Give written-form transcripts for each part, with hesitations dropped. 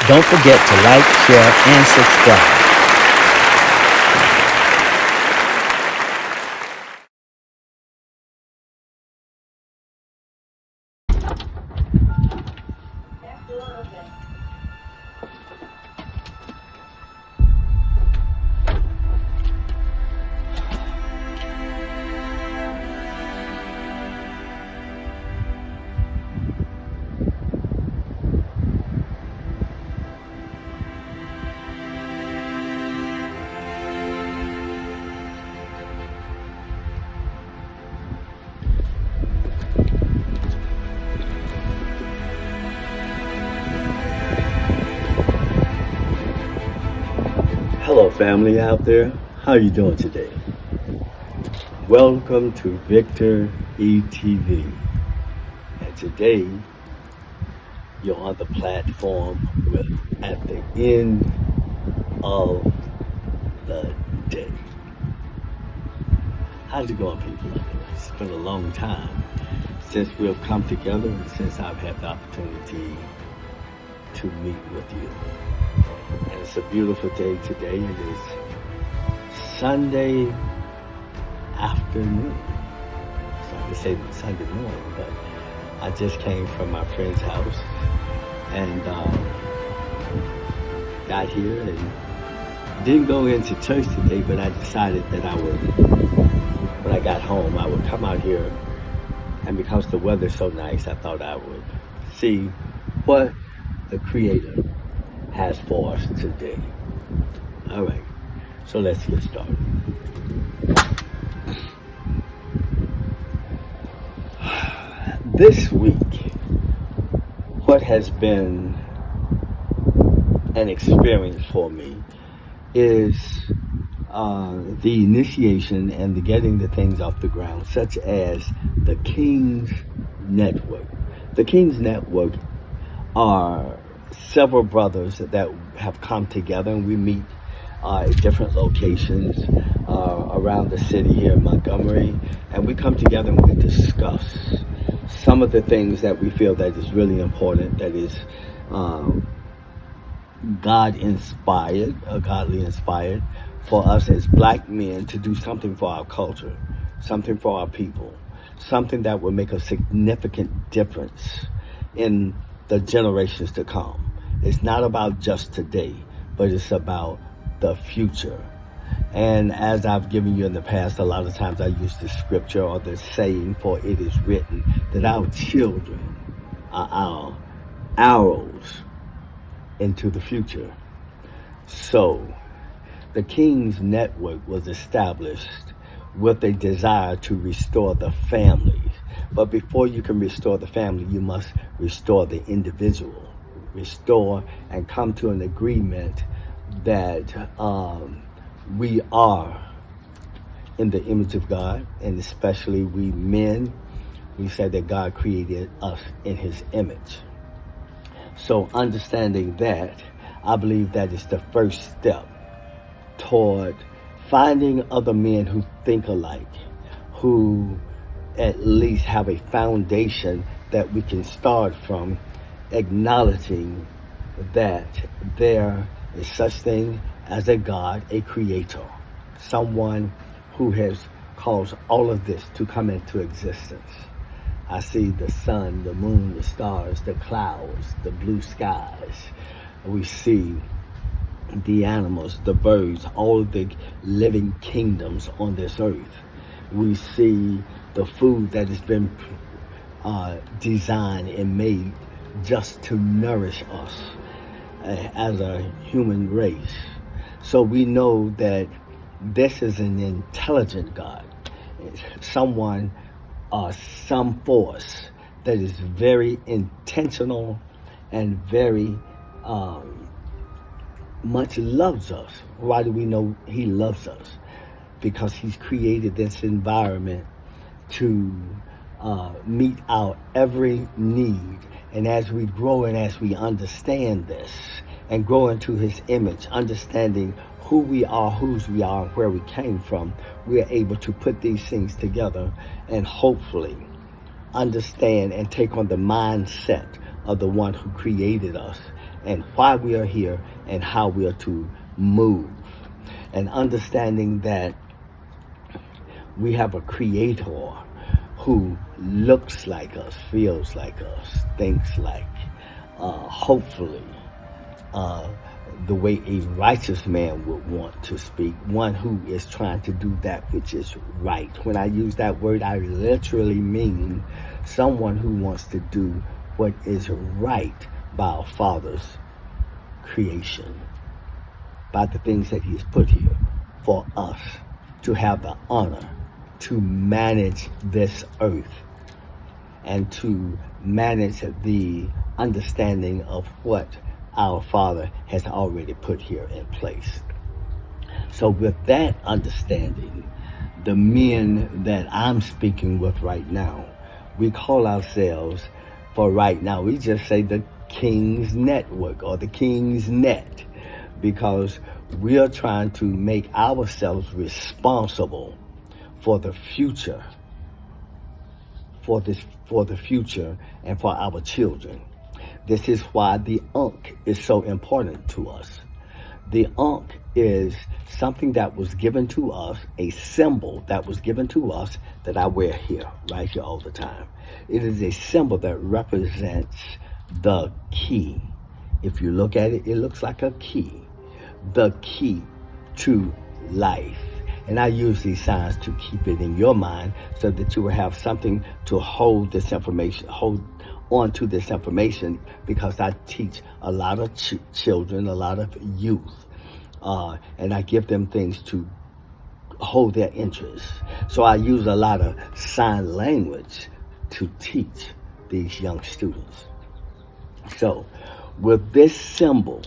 Don't forget to like, share, and subscribe. Hello family out there, how you doing today? Welcome to Victor ETV. And today you're on the platform at the end of the day. How's it going, people? It's been a long time since we've come together and since I've had the opportunity to meet with you. And it's a beautiful day today. It is Sunday afternoon. So I can say Sunday morning, but I just came from my friend's house and got here and didn't go into church today, but I decided that I would, when I got home, I would come out here, and because the weather's so nice, I thought I would see what the Creator has for us today. All right, so let's get started. This week, what has been an experience for me is the initiation and the getting the things off the ground, such as the King's Network. The King's Network are several brothers that have come together, and we meet at different locations around the city here in Montgomery, and we come together and we discuss some of the things that we feel that is really important, that is God inspired, godly inspired, for us as black men to do something for our culture, something for our people, something that will make a significant difference in the generations to come. It's not about just today, but it's about the future. And as I've given you in the past, a lot of times I use the scripture or the saying, for it is written that our children are our arrows into the future. So the King's Network was established with a desire to restore the families. But before you can restore the family, you must restore the individual. Restore and come to an agreement that we are in the image of God, and especially we men, we said that God created us in his image. So understanding that, I believe that is the first step toward finding other men who think alike, who at least have a foundation that we can start from, acknowledging that there is such thing as a God, a creator, someone who has caused all of this to come into existence. I see the sun, the moon, the stars, the clouds, the blue skies. We see the animals, the birds, all of the living kingdoms on this earth. We see the food that has been designed and made just to nourish us as a human race. So we know that this is an intelligent God, someone or some force that is very intentional and very much loves us. Why do we know he loves us? Because he's created this environment to meet our every need. And as we grow and as we understand this and grow into his image, understanding who we are, whose we are, and where we came from, we are able to put these things together and hopefully understand and take on the mindset of the one who created us and why we are here and how we are to move. And understanding that we have a creator who looks like us, feels like us, thinks like, hopefully, the way a righteous man would want to speak, one who is trying to do that which is right. When I use that word, I literally mean someone who wants to do what is right by our Father's creation, by the things that He has put here for us to have the honor to manage this earth and to manage the understanding of what our Father has already put here in place. So with that understanding, the men that I'm speaking with right now, we call ourselves, for right now, we just say the King's Network or the King's Net, because we are trying to make ourselves responsible for the future, for the future and for our children. This is why the Ankh is so important to us. The Ankh is something that was given to us, a symbol that was given to us that I wear here, right here all the time. It is a symbol that represents the key. If you look at it, it looks like a key. The key to life. And I use these signs to keep it in your mind so that you will have something to hold this information, hold on to this information, because I teach a lot of children, a lot of youth, and I give them things to hold their interest. So I use a lot of sign language to teach these young students. So with this symbol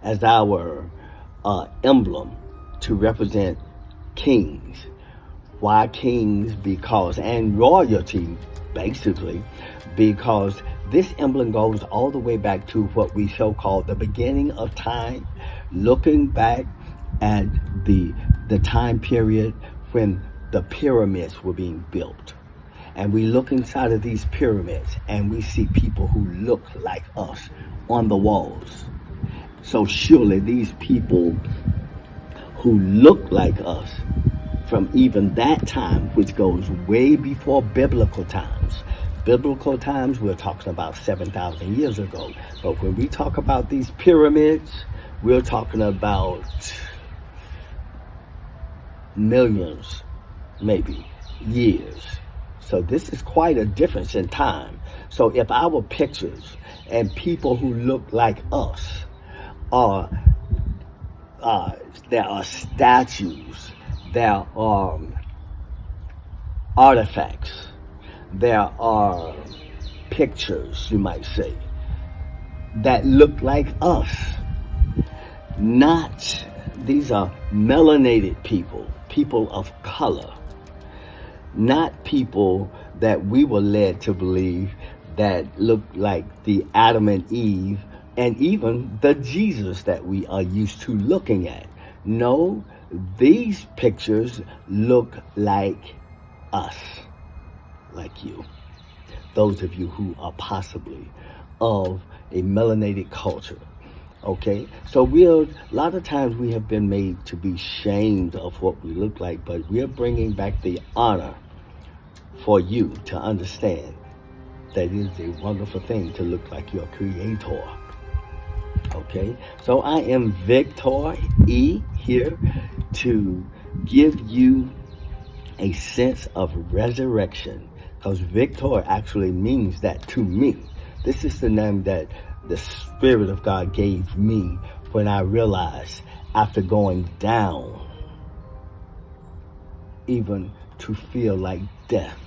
as our emblem to represent kings. Why kings? Because, and royalty, basically, because this emblem goes all the way back to what we so-call the beginning of time, looking back at the time period when the pyramids were being built. And we look inside of these pyramids and we see people who look like us on the walls. So surely these people who look like us from even that time, which goes way before biblical times. Biblical times, we're talking about 7,000 years ago. But when we talk about these pyramids, we're talking about millions, maybe, years. So this is quite a difference in time. So if our pictures and people who look like us are there are statues, there are artifacts, there are pictures, you might say, that look like us. Not, these are melanated people, people of color, not people that we were led to believe that look like the Adam and Eve and even the Jesus that we are used to looking at. No, these pictures look like us, like you. Those of you who are possibly of a melanated culture. Okay, so a lot of times we have been made to be shamed of what we look like, but we're bringing back the honor for you to understand that it is a wonderful thing to look like your creator. Okay, so I am Victor E here to give you a sense of resurrection, because Victor actually means that to me. This is the name that the Spirit of God gave me when I realized, after going down, even to feel like death,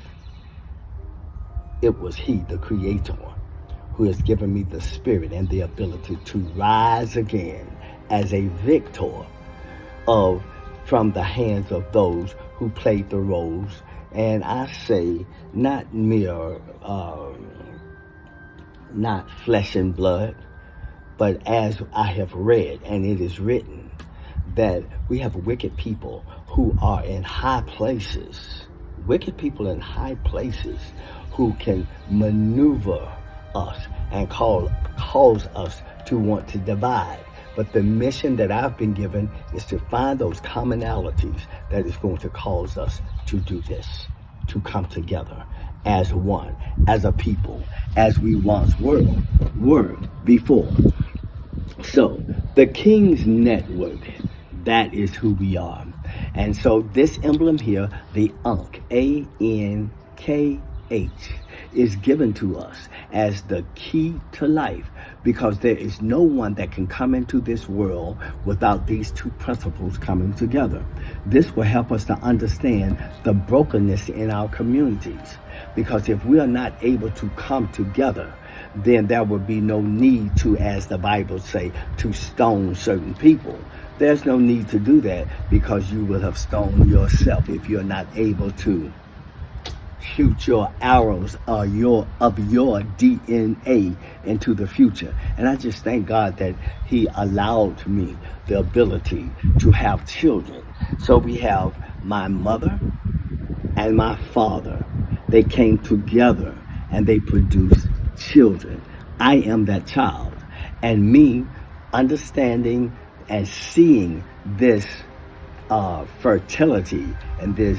it was He, the Creator, who has given me the spirit and the ability to rise again as a victor from the hands of those who played the roles. And I say, not mere, not flesh and blood, but as I have read, and it is written, that we have wicked people who are in high places, wicked people in high places who can maneuver us and cause us to want to divide. But the mission that I've been given is to find those commonalities that is going to cause us to do this, to come together as one, as a people, as we once were before. So, the King's Network, that is who we are. And so this emblem here, the Ankh, A-N-K-H, is given to us as the key to life, because there is no one that can come into this world without these two principles coming together. This will help us to understand the brokenness in our communities, because if we are not able to come together, then there will be no need to, as the Bible say, to stone certain people. There's no need to do that, because you will have stoned yourself if you're not able to shoot your arrows of your DNA into the future. And I just thank God that He allowed me the ability to have children. So we have my mother and my father. They came together and they produced children. I am that child. And me understanding and seeing this fertility and this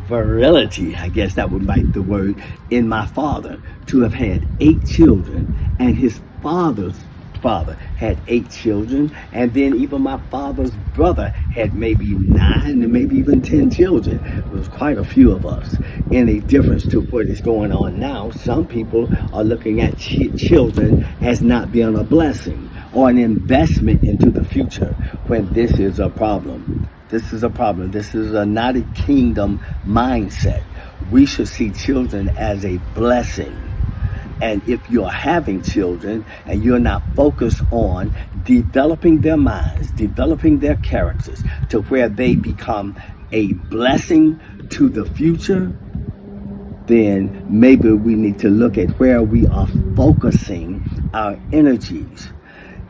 virility, I guess that would be the word, in my father, to have had 8 children, and his father's father had 8 children, and then even my father's brother had maybe 9 and maybe even 10 children. It was quite a few of us. In a difference to what is going on now, some people are looking at children as not being a blessing or an investment into the future, when this is a problem. This is a problem. This is not a kingdom mindset. We should see children as a blessing. And if you're having children and you're not focused on developing their minds, developing their characters to where they become a blessing to the future, then maybe we need to look at where we are focusing our energies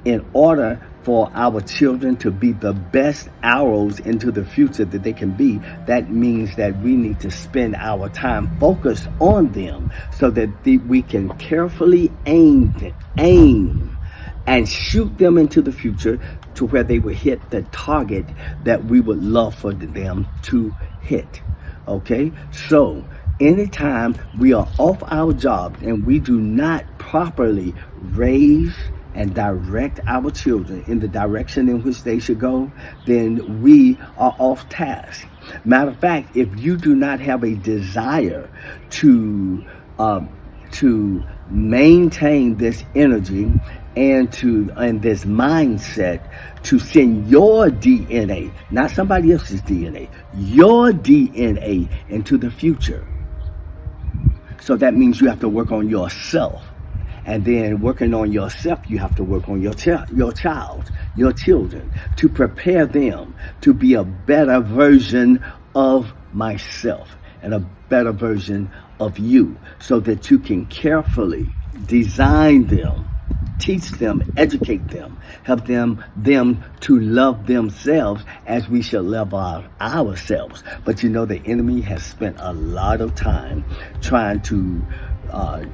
in order for our children to be the best arrows into the future that they can be. That means that we need to spend our time focused on them so that we can carefully aim and shoot them into the future to where they will hit the target that we would love for them to hit. Okay? So, anytime we are off our job and we do not properly raise and direct our children in the direction in which they should go, then we are off task. Matter of fact, if you do not have a desire to maintain this energy and this mindset to send your DNA, not somebody else's DNA, your DNA into the future. So that means you have to work on yourself. And then working on yourself, you have to work on your children, to prepare them to be a better version of myself and a better version of you, so that you can carefully design them, teach them, educate them, help them to love themselves as we should love ourselves. But you know, the enemy has spent a lot of time trying to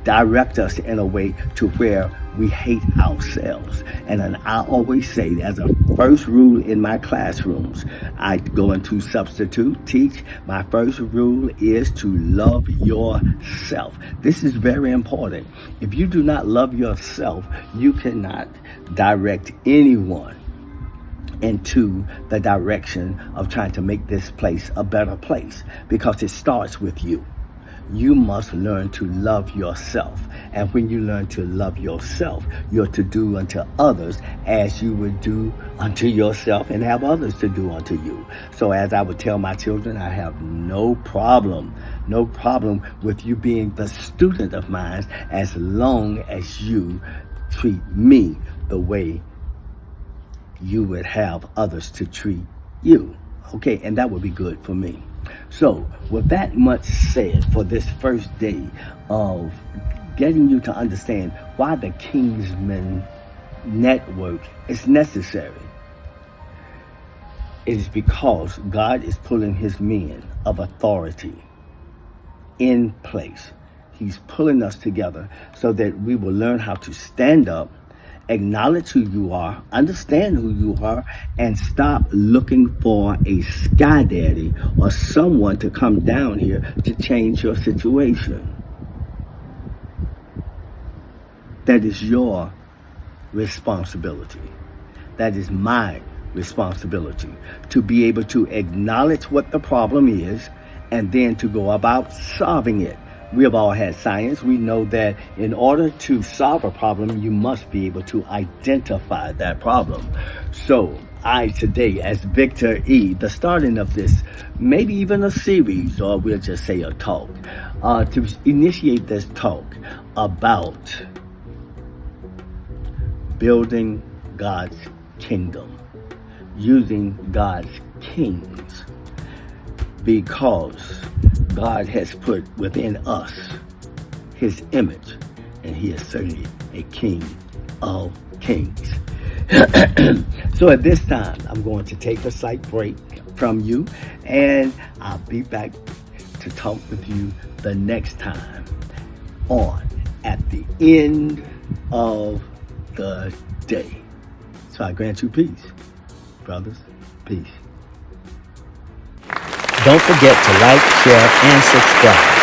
direct us in a way to where we hate ourselves. And I always say, as a first rule in my classrooms, I go into substitute, teach. My first rule is to love yourself. This is very important. If you do not love yourself, you cannot direct anyone into the direction of trying to make this place a better place, because it starts with you. You must learn to love yourself. And when you learn to love yourself, you're to do unto others as you would do unto yourself and have others to do unto you. So as I would tell my children, I have no problem with you being the student of mine, as long as you treat me the way you would have others to treat you. Okay, and that would be good for me. So, with that much said, for this first day of getting you to understand why the Kingsman Network is necessary, it is because God is pulling His men of authority in place. He's pulling us together so that we will learn how to stand up acknowledge who you are, understand who you are, and stop looking for a sky daddy or someone to come down here to change your situation. That is your responsibility. That is my responsibility, to be able to acknowledge what the problem is and then to go about solving it. We have all had science. We know that in order to solve a problem, you must be able to identify that problem. So I today, as Victor E., the starting of this, maybe even a series, or we'll just say a talk, to initiate this talk about building God's kingdom, using God's kings, because God has put within us his image, and he is certainly a king of kings. So at this time, I'm going to take a slight break from you, and I'll be back to talk with you the next time on At the End of the Day. So I grant you peace, brothers. Peace. Don't forget to like, share, and subscribe.